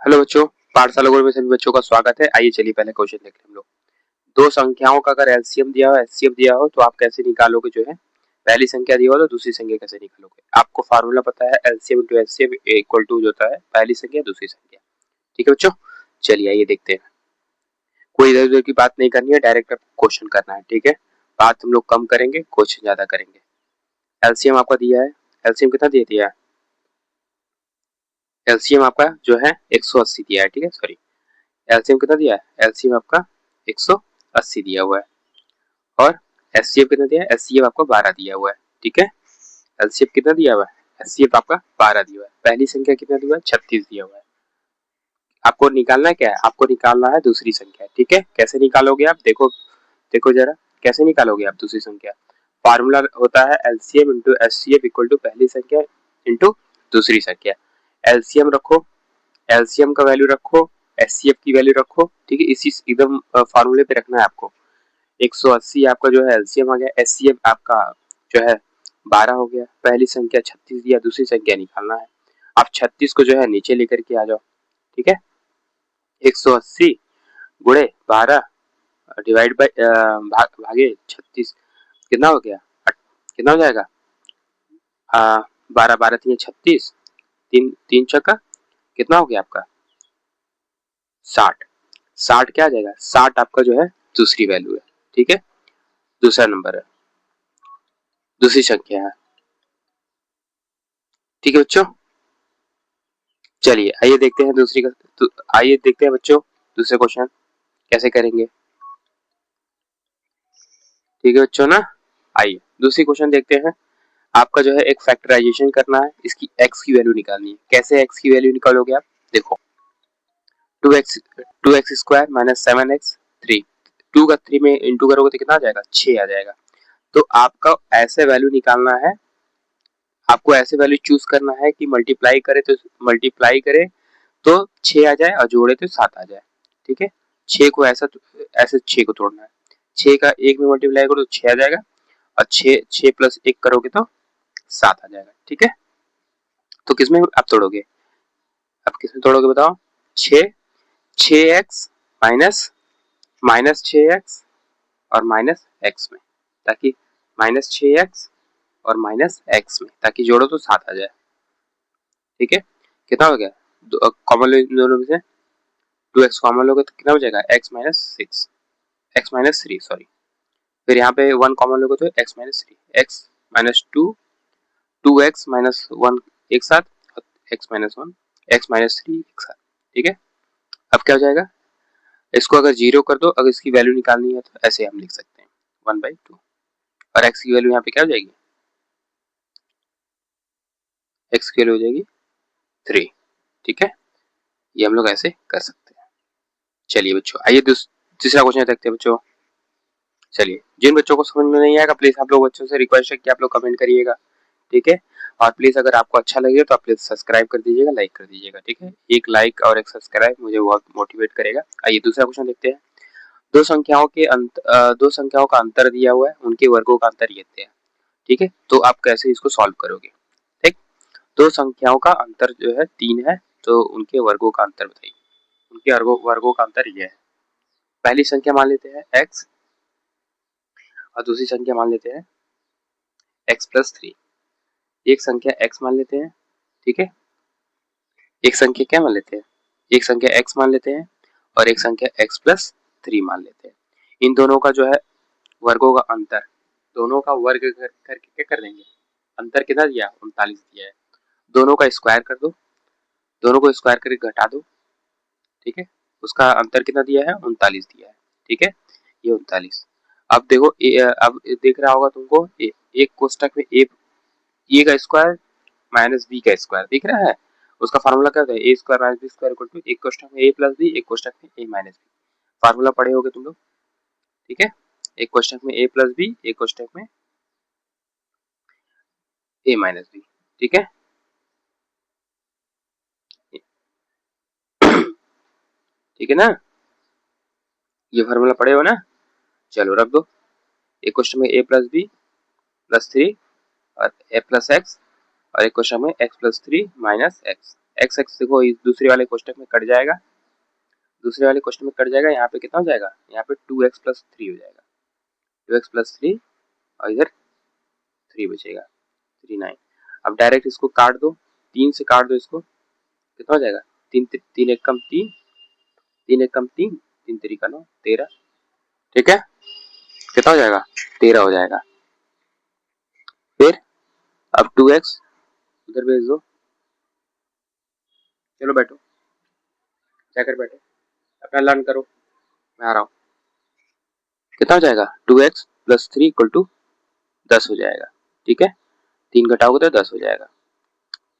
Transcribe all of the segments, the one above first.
Hello बच्चों, पाठशाला गुरु में सभी बच्चों का स्वागत है। आइए चलिए पहले क्वेश्चन देख लें हम लोग। दो संख्याओं का अगर एलसीएम दिया हो, एचसीएफ दिया हो तो आप कैसे निकालोगे? जो है पहली संख्या दी हो तो दूसरी संख्या कैसे निकालोगे? आपको फार्मूला पता है, LCM into HCF equal to होता है पहली संख्या दूसरी संख्या। ठीक है बच्चों, चलिए आइए देखते हैं। कोई इधर उधर की बात नहीं करनी है, डायरेक्ट क्वेश्चन करना है। ठीक है, बात हम लोग कम करेंगे, क्वेश्चन ज्यादा करेंगे। एलसीएम आपका दिया है, एलसीएम कितना दे दिया है? एलसीएम आपका जो है 180 दिया है। ठीक है, सॉरी, एलसीएम कितना दिया है? एलसीएम आपका 180 दिया हुआ है। और एचसीएफ कितना दिया है? एचसीएफ आपको 12 दिया हुआ है। ठीक है, एलसीएफ कितना दिया हुआ है? एचसीएफ आपका 12 दिया हुआ है। पहली संख्या कितना दिया हुआ है? 36 दिया हुआ है। आपको निकालना क्या है? आपको निकालना है दूसरी संख्या। ठीक है, कैसे निकालोगे आप? देखो देखो जरा, कैसे निकालोगे आप दूसरी संख्या? फार्मूला होता है LCM into HCF equal to पहली संख्या इंटू दूसरी संख्या। एलसीएम रखो, एलसीएम का वैल्यू रखो, एचसीएफ की वैल्यू रखो। ठीक है, इसी एकदम फार्मूले पे रखना है आपको। 180 आपका जो है एलसीएम आ गया, एचसीएफ आपका जो है 12 हो गया, पहली संख्या 36 दिया, दूसरी संख्या निकालना है। आप 36 को जो है नीचे लेकर के आ जाओ। ठीक है, 180 गुणे 12 डिवाइड बाई भागे 36 कितना हो गया? कितना हो जाएगा? 12 12 3 36, तीन तीन छक्का कितना हो गया आपका? 60। 60 क्या आ जाएगा? 60 आपका जो है दूसरी वैल्यू है। ठीक है, दूसरा नंबर है, दूसरी संख्या है। ठीक है बच्चों, चलिए आइए देखते हैं दूसरी का। तो आइए देखते हैं बच्चों दूसरे क्वेश्चन कैसे करेंगे। ठीक है बच्चों ना, आइए दूसरी क्वेश्चन देखते हैं। आपका जो है एक फैक्टराइजेशन करना है, इसकी x की वैल्यू निकालनी है। कैसे x की वैल्यू निकालोगे आप? देखो, 2x स्क्वायर माइनस 7x 3, 2 का 3 में इंटू करोगे तो कितना आ जाएगा? 6 आ जाएगा। तो आपका ऐसे वैल्यू निकालना है, आपको ऐसे वैल्यू चूज करना है कि मल्टीप्लाई करे तो 6 आ जाए और जोड़े तो 7 आ जाए। ठीक है, 6 को ऐसे 6 को तोड़ना है। 6 का 1 में मल्टीप्लाई करो तो 6 आ जाएगा, और 6 प्लस 1 करोगे तो 7 आ जाएगा। ठीक है, तो किसमें आप तोड़ोगे? आप किसमें तोड़ोगे बताओ? 6, 6x माइनस माइनस 6x और माइनस x में, ताकि माइनस 6x और माइनस x में, ताकि जोड़ो तो 7 आ जाए। ठीक है, कितना हो गया? कॉमन लो इन दोनों में से, 2x कॉमन लोगे तो कितना हो जाएगा? x minus 6, x minus 3 sorry. फिर यहाँ पे 1 कॉमन लोगे तो x minus 3, x minus 2, 2x minus 1 एक साथ, और x माइनस 1, x माइनस 3 एक साथ। ठीक है, अब क्या हो जाएगा? इसको अगर जीरो कर दो, अगर इसकी वैल्यू निकालनी है तो ऐसे हम लिख सकते हैं 1/2, और x की वैल्यू यहाँ पे क्या हो जाएगी? x की वैल्यू हो जाएगी 3। ठीक है, ये हम लोग ऐसे कर सकते हैं। चलिए बच्चों, आइए तीसरा क्वेश्चन देखते हैं बच्चों। चलिए, जिन बच्चों को समझ में नहीं आएगा प्लीज आप लोग बच्चों से रिक्वेस्ट है कि आप लोग कमेंट करिएगा। ठीक है, और प्लीज अगर आपको अच्छा लगे तो आप प्लीज सब्सक्राइब कर दीजिएगा, लाइक कर दीजिएगा। ठीक है, एक लाइक और एक सब्सक्राइब मुझे बहुत मोटिवेट करेगा। आइए दूसरा क्वेश्चन देखते हैं। दो संख्याओं का अंतर दिया हुआ है, उनके वर्गों का अंतर ये दिया है। ठीक है, तो आप कैसे इसको सॉल्व करोगे? ठीक, दो संख्याओं का अंतर जो है 3 है, तो उनके वर्गों का अंतर बताइए। उनके वर्गों का अंतर ये है। पहली संख्या मान लेते हैं x, और दूसरी संख्या मान लेते हैं x प्लस 3। एक संख्या x मान लेते हैं। ठीक है, एक संख्या क्या मान लेते हैं? एक संख्या x मान लेते हैं, और एक संख्या x प्लस 3 मान लेते हैं। इन दोनों का जो है वर्गों का अंतर, दोनों का वर्ग करके क्या कर देंगे? अंतर कितना दिया? 39 दिया है। दोनों का स्क्वायर कर दो, दोनों को स्क्वायर करके घटा दो। ठीक है, उसका अंतर कितना दिया है? 39 दिया है। ठीक है, ये 39। अब देखो अब देख रहा होगा तुमको एक कोष्टक में ए का स्क्वायर माइनस बी का स्क्वायर दिख रहा है। उसका फार्मूला क्या होता है? A square minus b square equal to एक कोष्टक में ए प्लस बी, एक कोष्टक में ए माइनस बी। फार्मूला पढ़े होगे तुम लोग। ठीक है, एक कोष्टक में ए प्लस बी, एक कोष्टक में ए माइनस बी। ठीक है, ठीक है ना, ये फार्मूला पढ़े हो ना? चलो रख दो। एक क्वेश्चन में ए प्लस बी प्लस 3 और ए प्लस एक्स, और एक क्वेश्चन में x plus 3 minus x. X x देखो इस दूसरे वाले कोष्टक में कट जाएगा, दूसरे वाले क्वेश्चन में कट जाएगा, यहाँ पे कितना हो जाएगा, यहाँ पे 2x प्लस 3 हो जाएगा, 2x प्लस 3 और इधर 3 बचेगा, 3 9। अब डायरेक्ट इसको काट दो, 3 से काट दो इसको, कितना हो जाएगा, 3 3 एक कम 3, 3 एक कम 3, 3 3 का 9 13, ठीक है, कितना हो जाएगा 13 हो जाएगा। फिर अब 2x उधर भेज दो, चलो बैठो, क्या कर बैठे, अपना लर्न करो, मैं आ रहा हूँ। कितना हो जाएगा 2x प्लस 3 इक्वल टू 10 हो जाएगा, ठीक है, 3 घटाओगे तो 10 हो जाएगा,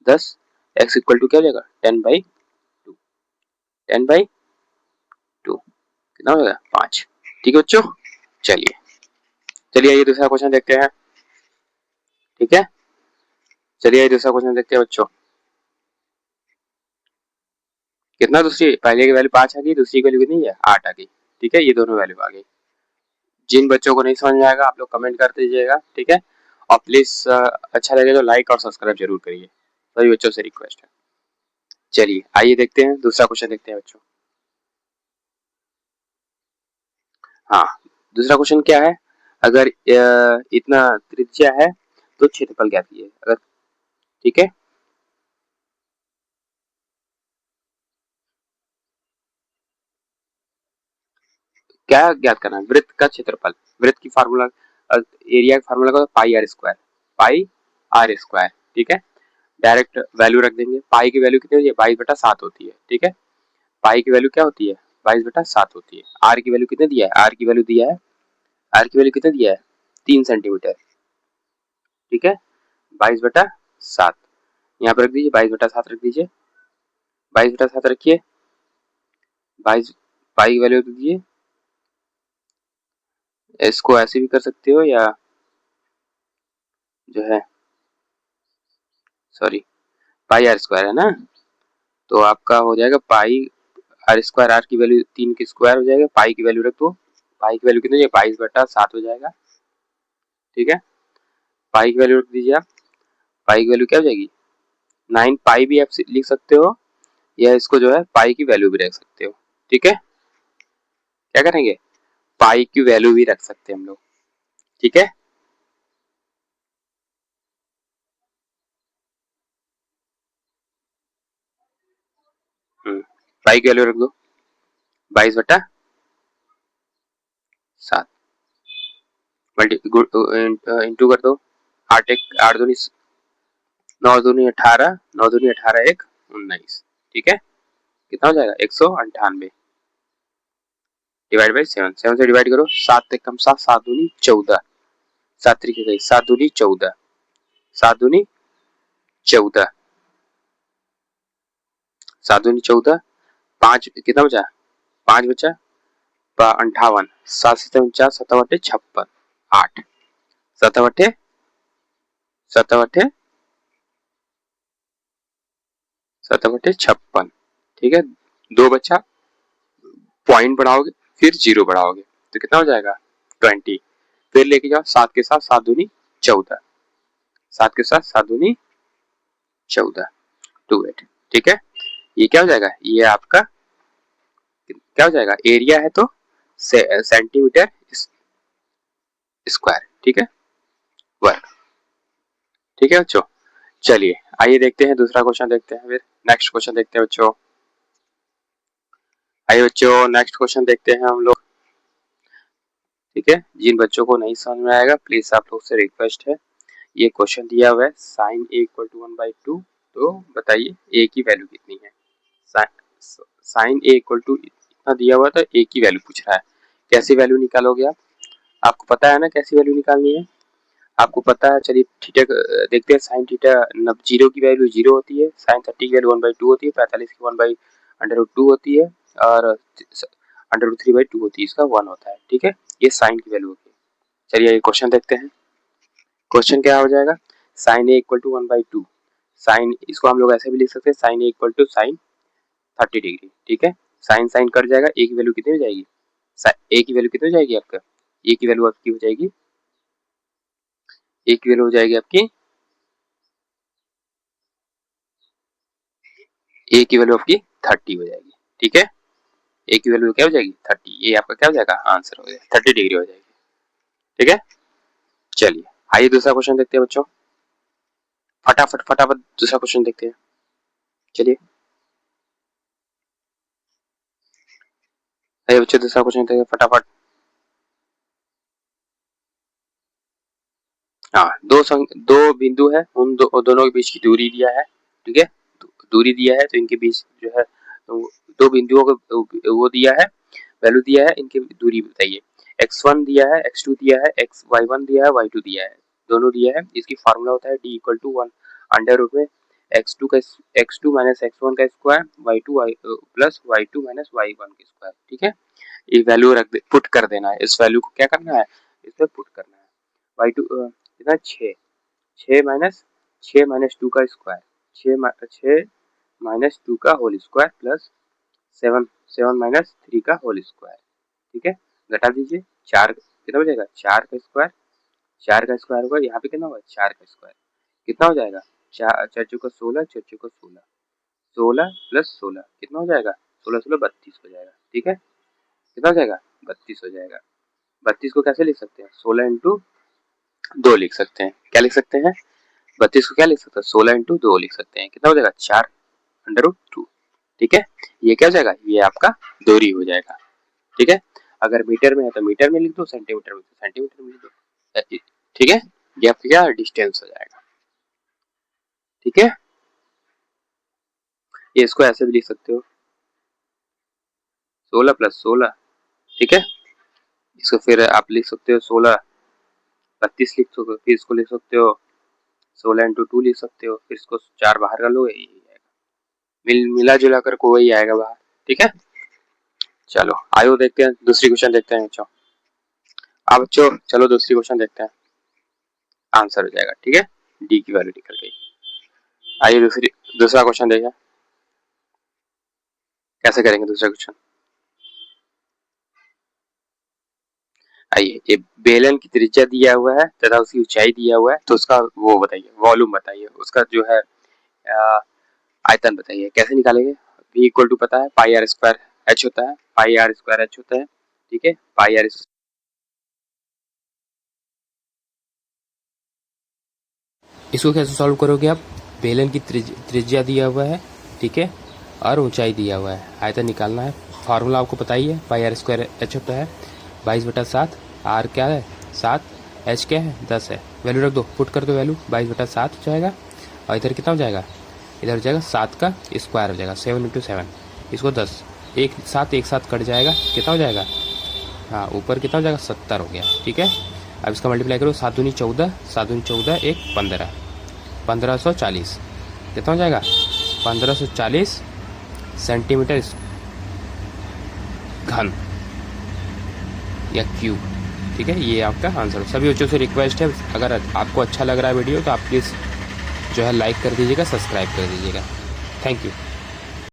10 x इक्वल टू क्या हो जाएगा 10/2, 10/2 कितना हो जाएगा 5, ठीक है बच्चों। चलिए चलिए ये दूसरा क्वेश्चन देखते हैं, ठीक है, चलिए ये दूसरा क्वेश्चन देखते हैं बच्चों। कितना दूसरी पहले की वैल्यू 5 आ गई, दूसरी की वैल्यू कितनी है 8 आ गई, ठीक है, ये दोनों वैल्यू आ गई। जिन बच्चों को नहीं समझ में आएगा आप लोग कमेंट कर दीजिएगा, ठीक है, और प्लीज अच्छा लगे तो लाइक और सब्सक्राइब जरूर करिए, सभी बच्चों से रिक्वेस्ट है। चलिए आइए देखते हैं दूसरा क्वेश्चन देखते हैं बच्चों। हाँ दूसरा क्वेश्चन क्या है, अगर इतना त्रिज्या है तो क्षेत्रफल ज्ञात कीजिए, अगर ठीक है, क्या ज्ञात करना है, वृत्त का क्षेत्रफल, वृत्त की फार्मूला एरिया का फार्मूला का pi r square, pi r square, ठीक है, डायरेक्ट वैल्यू रख देंगे, पाई की वैल्यू कितनी होती है 22/7 होती है, ठीक है, पाई की वैल्यू क्या होती है 22/7 होती है, आर की वैल्यू कितने दिया है, आर की वैल्यू दिया है, आर की वैल्यू कितने दिया है 3 सेंटीमीटर, ठीक है, 22/7 यहाँ पर रख दीजिए, 22/7 रख दीजिए, 22/7 रखिए, 22 पाई की वैल्यू दीजिए, इसको ऐसे भी कर सकते हो या जो है सॉरी पाई आर स्क्वायर है ना, तो आपका हो जाएगा पाई आर स्क्वायर, आर की वैल्यू 3 की स्क्वायर हो जाएगा, पाई की वैल्यू रख दो, पाई की वैल्यू कितनी है 22/7 हो जाएगा, ठीक है, पाई की वैल्यू रख दीजिए आप, पाई की वैल्यू क्या हो जाएगी 9 पाई भी आप लिख सकते हो, या इसको जो है पाई की वैल्यू भी रख सकते हो, ठीक है, क्या करेंगे पाई की वैल्यू भी रख सकते हैं हम लोग, ठीक है, पाई की वैल्यू रख दो 22/7 मल्टी इंटू कर दो, 8 दूनी 9 दूनी 18, 9 दूनी 18 1 19, ठीक है, कितना हो जाएगा 198 डिवाइड बाई 7, 7 से डिवाइड करो, 7 एक कम 7, 7 दूनी 14, 7 तरीके गई 7 दूनी 14, 7 दूनी 14, 7 दूनी 14, 5 कितना बचा 5 बचा 58, 7 से 49, 7 56, 8 7 7 7/56, ठीक है, 2 बचा, पॉइंट बढ़ाओगे फिर 0 बढ़ाओगे तो कितना हो जाएगा 20, फिर लेके जाओ 7 के साथ 7 दूनी 14, 7 के साथ 7 दूनी 14, 28, ठीक है, ये क्या हो जाएगा, ये आपका क्या हो जाएगा, एरिया है तो सेंटीमीटर स्क्वायर, ठीक है, वर्ग, ठीक है बच्चों। चलिए आइए देखते हैं दूसरा क्वेश्चन देखते हैं, फिर नेक्स्ट क्वेश्चन देखते हैं बच्चों, आइए बच्चों नेक्स्ट क्वेश्चन देखते हैं हम लोग, ठीक है, जिन बच्चों को नहीं समझ में आएगा प्लीज आप लोग से रिक्वेस्ट है, ये क्वेश्चन दिया हुआ है साइन ए इक्वल टू 1/2, तो बताइए ए की वैल्यू कितनी है, साइन ए इक्वल टू इतना दिया हुआ था, ए की वैल्यू पूछ रहा है, कैसी वैल्यू निकालोगे आप, आपको पता है ना कैसी वैल्यू निकालनी है, आपको पता है, चलिए थीटा देखते हैं, साइन थीटा 0 की वैल्यू 0 होती है, साइन 30 की वैल्यू 1/2 होती है, 45 की 1/√2 होती है, और √3/2 होती है, इसका 1 होता है, ठीक है, ये साइन की वैल्यू होती है। चलिए ये क्वेश्चन देखते हैं, क्वेश्चन क्या हो जाएगा, sine A equal to 1/2, sine इसको हम लोग ऐसे भी लिख सकते हैं, sine A equal to sine 30 degree, ठीक है, साइन साइन कट जाएगा, ए की वैल्यू कितनी हो जाएगी, ए की वैल्यू कितनी हो जाएगी आपका, ए की वैल्यू आपकी हो जाएगी, ए की वैल्यू हो जाएगी आपकी ए की वैल्यू आपकी 30 हो जाएगी। ठीक है, ए की वैल्यू क्या हो जाएगी 30, ये आपका क्या हो जाएगा आंसर हो जाएगा 30 डिग्री हो जाएगी। ठीक है, चलिए आइए दूसरा क्वेश्चन देखते हैं बच्चों, फटाफट फटाफट दूसरा क्वेश्चन देखते हैं। चलिए आइए बच्चों दूसरा क्वेश्चन देखते हैं फटाफट। हाँ, दो बिंदु है, उन दोनों के बीच की दूरी दिया है। ठीक है, दूरी दिया है तो इनके बीच जो है तो दो बिंदुओं को वो दिया है, वैल्यू दिया है, इनकी दूरी बताइए। x1 दिया है, x2 दिया है, y1 दिया है, y2 दिया है, दोनों दिया है। इसकी फार्मूला होता है d equal to 1 under root में x2 माइनस x1 का square y2 plus y2 minus y1 का स्क्वायर। ठीक है, ये वैल्यू रख दे, पुट कर देना है, इस वैल्यू को क्या करना है, इस पे पुट करना है। y2 कितना 6, 6 माइनस 2 का स्क्वायर, 6 माइनस 2 का होल स्क्वायर प्लस 7 माइनस 3 का होल स्क्वायर। ठीक है, घटा दीजिए, 4 कितना हो जाएगा 4 का स्क्वायर, 4 का स्क्वायर होगा, यहाँ पे कितना होगा 4 का स्क्वायर, कितना हो जाएगा 4 चौका 16, 4 चौका 16, 16 प्लस 16 कितना हो जाएगा 16 16 32 हो जाएगा। ठीक है, कितना हो जाएगा 32 हो जाएगा। 32 को कैसे लिख सकते हैं 16 इंटू 2 लिख सकते हैं, क्या लिख सकते हैं 32 को क्या लिख सकते हैं 16 इंटू 2 लिख सकते हैं, कितना हो जाएगा 4 अंडर रूट 2। ठीक है, ये क्या हो जाएगा, ये आपका दूरी हो जाएगा। ठीक है, अगर मीटर में है तो मीटर में लिख दो, सेंटीमीटर में तो सेंटीमीटर में लिख दो। ठीक है, ये आपका क्या डिस्टेंस हो जाएगा। ठीक है, ये इसको ऐसे भी लिख सकते हो 16 प्लस 16। ठीक है, इसको फिर आप लिख सकते हो 16 32 लिख सकते हो, फिर इसको लिख सकते हो 16 इंटू 2 लिख सकते हो, फिर इसको 4 बाहर का लो, यही आएगा, मिला जुला कर को वही आएगा बाहर। ठीक है, चलो आयो देखते हैं दूसरी क्वेश्चन देखते हैं बच्चों। अब बच्चों चलो दूसरी क्वेश्चन देखते हैं, आंसर हो जाएगा। ठीक है, डी की वैल्यू निकल गई। आइए दूसरा क्वेश्चन देखें, कैसे करेंगे दूसरा क्वेश्चन। आइए, ये बेलन की त्रिज्या दिया हुआ है तथा उसकी ऊंचाई दिया हुआ है, तो उसका वो बताइए, वॉल्यूम बताइए, उसका जो है आयतन बताइए, कैसे निकालेंगे। v इक्वल टू पता है पाई आर स्क्वायर एच होता है, पाई आर स्क्वायर एच होता है। ठीक है, पाई आर, इसको कैसे सॉल्व करोगे आप, बेलन की त्रिज्या दिया हुआ है, ठीक है, और ऊंचाई दिया हुआ है, आयतन निकालना है। फार्मूला आपको पता ही है, पाई आर स्क्वायर एच होता है 22/7, आर क्या है 7, एच क्या है 10 है, वैल्यू रख दो, पुट कर दो वैल्यू 22/7 हो जाएगा, और इधर कितना हो जाएगा, इधर हो जाएगा 7 का स्क्वायर हो जाएगा 7 इंटू 7, इसको 10, एक साथ कट जाएगा, कितना हो जाएगा, हाँ ऊपर कितना हो जाएगा 70 हो गया। ठीक है, अब इसका मल्टीप्लाई करो, 7 दूनी 14, 7 दूनी 14, 1 15, 1540 कितना हो जाएगा 1540 सेंटीमीटर घन या क्यूब। ठीक है, ये आपका आंसर है। सभी बच्चों से रिक्वेस्ट है, अगर आपको अच्छा लग रहा है वीडियो तो आप प्लीज़ जो है लाइक कर दीजिएगा, सब्सक्राइब कर दीजिएगा। Thank you.